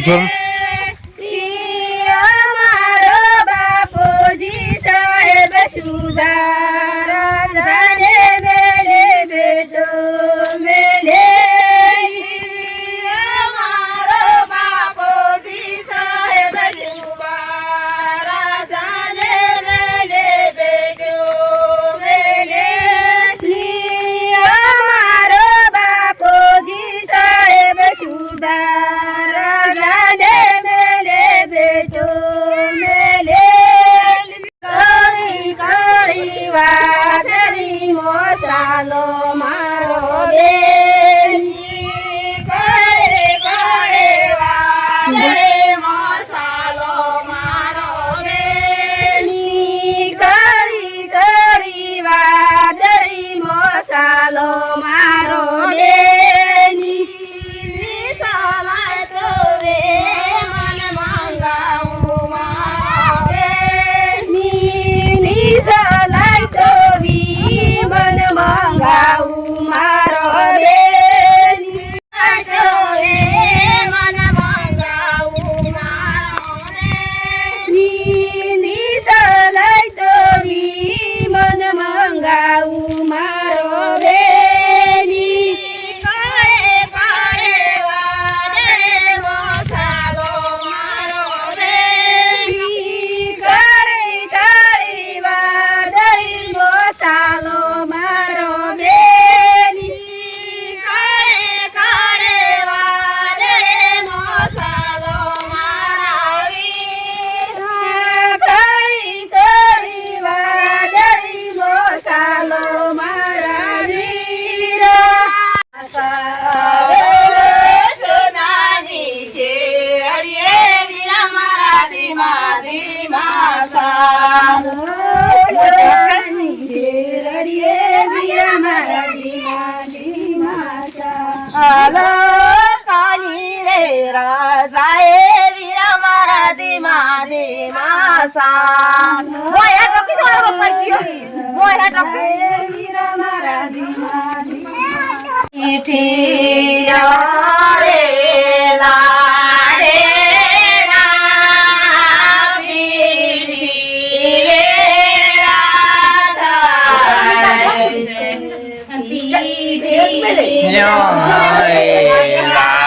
જો અમારો બાપુજી સાહેબ સુધારા જાને મેલે બેટો મેલે અમારો બાપુજી સાહેબ સુધારા જાને મેલે બેટો મેલે અમારો બાપુજી સાહેબ સુધારા જાને મેલે બેટો મેલે કળી કળી વાદળી મોસાલો મારો બેન કળે કળે વાદળી મોસાલો મારો બેન કળી કળી વાદળી મોસાલો મારો બેન સમય તો વે મન મંગાવું મારો બેન સલાઈ તો વી મન મંગાવું મારો બેન તો વે મન મંગાવું મારો બેન સલાઈ તો વી મન મંગાવું મારો બેન કળે કળે વાદળે મોસાલો મારો બેન કળે કળે વાદળી મોસાલો મારો બેન કળે કળે વાદળે મોસાલો મારા વીર કળી કળી વાદળી મોસાલો મારા વીર સોનાની શેરડીએ વીરા મારા ધીમા ધીમા સાલો સોનાની શેરડીએ વીરા મારા ધીમા ધીમા સાલો કાની રે રાજાએ વીરા મારા ધીમા ધીમા સાલો મોય ટોકી સોળો પક્યો મોય ટોકી વીરા મારા ધીમા ધીમા ઠીયા રે લાડે ન્યા રે લા